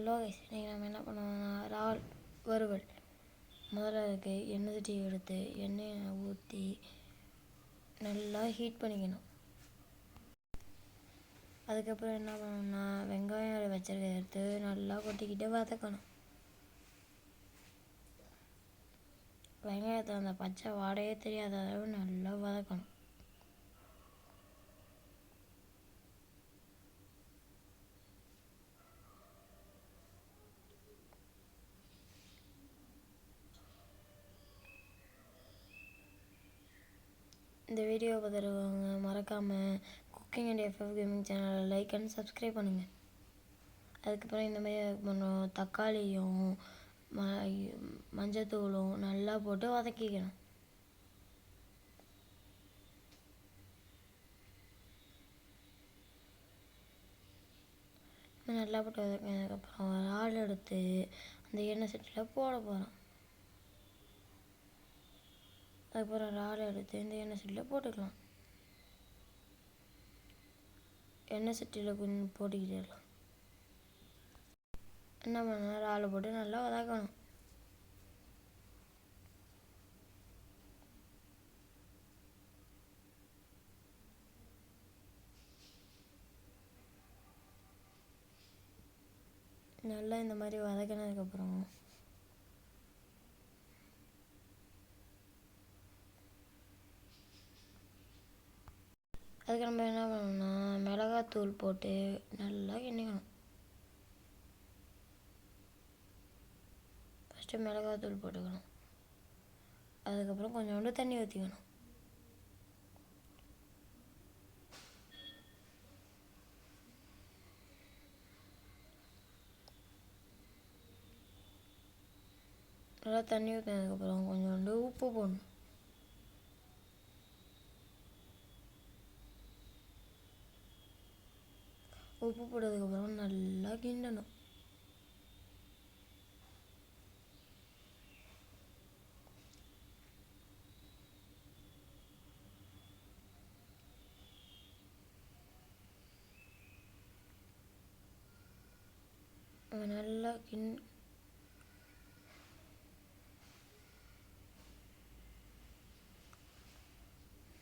லோகேஷ் இன்றைக்கி நம்ம என்ன பண்ணுவோம்னா இறால் வறுவல். முதல்ல அதுக்கு எண்ணெய் சட்டி எடுத்து எண்ணெயை ஊற்றி நல்லா ஹீட் பண்ணிக்கணும். அதுக்கப்புறம் என்ன பண்ணணும்னா வெங்காயம் வச்சுருக்க எடுத்து நல்லா கொட்டிக்கிட்டு வதக்கணும். வெங்காயத்தை அந்த பச்சை வாடையே தெரியாத அளவு நல்லா வதக்கணும். இந்த வீடியோ பார்த்துருவாங்க மறக்காமல் குக்கிங் அண்ட் எஃப்எஃப் கேமிங் சேனலை லைக் அண்ட் சப்ஸ்கிரைப் பண்ணுங்கள். அதுக்கப்புறம் இந்த மாதிரி பண்ணுறோம் தக்காளியும் மஞ்சத்தூளும் நல்லா போட்டு வதக்கிக்கணும். நல்லா போட்டு வதக்கினதுக்கப்புறம் இறால் எடுத்து அந்த எண்ணெய் சட்டியில் போட போகிறோம். அதுக்கப்புறம் இறால் எடுத்து இந்த எண்ணெய் சட்டியில் போட்டுக்கலாம். எண்ணெய் சட்டியில் கொஞ்சம் போட்டுக்கிட்டே இருக்கலாம். என்ன பண்ணணும், இறாலை போட்டு நல்லா வதக்கணும். நல்லா இந்த மாதிரி வதக்கினதுக்கப்புறம் அதுக்கு நம்ம என்ன பண்ணணும்னா மிளகாத்தூள் போட்டு நல்லா கிண்டிக்கணும். ஃபஸ்ட்டு மிளகாத்தூள் போட்டுக்கணும். அதுக்கப்புறம் கொஞ்சோண்டு தண்ணி ஊற்றிக்கணும். நல்லா தண்ணி ஊற்றினதுக்கப்புறம் கொஞ்சோண்டு உப்பு போடணும். உப்பு போட்டதுக்கப்புறம் நல்லா கிண்டணும்.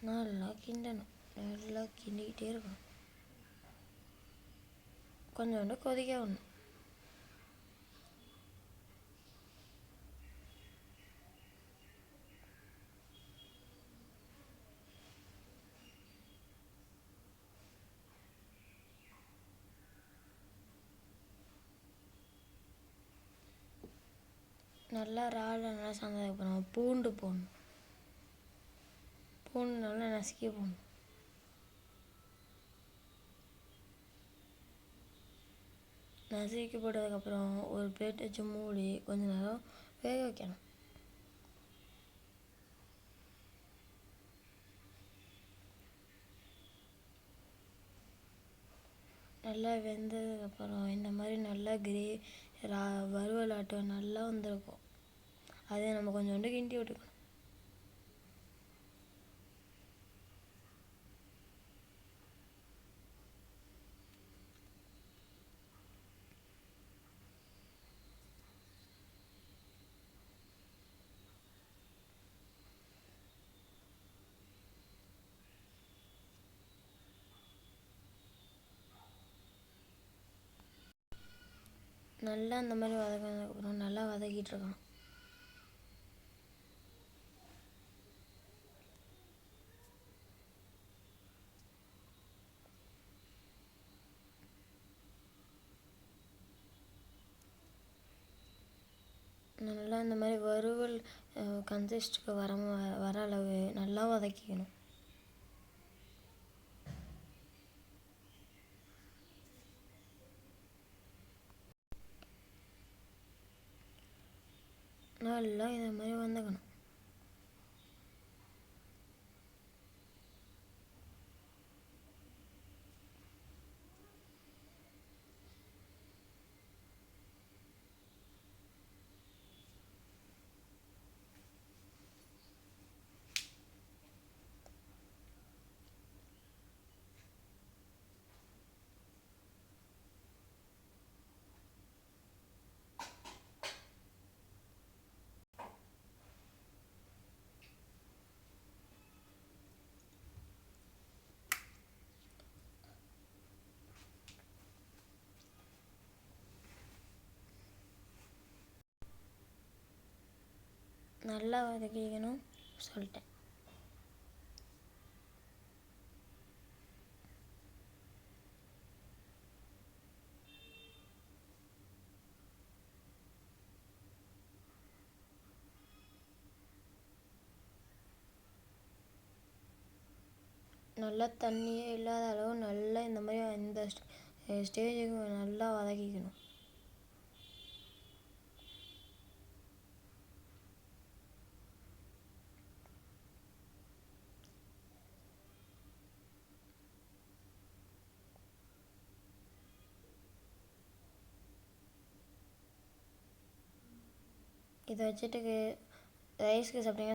நல்லா கிண்டணும். நல்லா கிண்டிக்கிட்டே இருக்கணும். கொஞ்சோண்டு கொதிக்க விடணும். நல்லா இறால் நல்லா சாய்ந்ததுக்கப்புறம் பூண்டு போடணும். பூண்டு நல்லா நசுக்கி போடணும். நசுக்கி போட்டதுக்கப்புறம் ஒரு பிளேட் வச்சு மூடி கொஞ்ச நேரம் வேக வைக்கணும். நல்லா வெந்ததுக்கப்புறம் இந்த மாதிரி நல்லா வறுவல் ஆட்டம் நல்லா வந்திருக்கும். அதை நம்ம கொஞ்சோண்டு கிண்டி விட்டுக்கணும். நல்லா அந்த மாதிரி வதக்கினதுக்கப்புறம் நல்லா வதக்கிட்டு இருக்கணும். நல்லா இந்த மாதிரி வறுவல் கன்சிஸ்டுக்கு வர அளவு நல்லா வதக்கிக்கணும். நல்லா இந்த மாதிரி வந்துக்கணும். நல்லா வதக்கிக்கணும் சொல்லிட்டேன். நல்லா தண்ணியே இல்லாத அளவு நல்லா இந்த மாதிரி இந்த ஸ்டேஜுக்கு நல்லா வதக்கிக்கணும். இதை வச்சுட்டு ரைஸ்க்கு சாப்பிட்டீங்கன்னா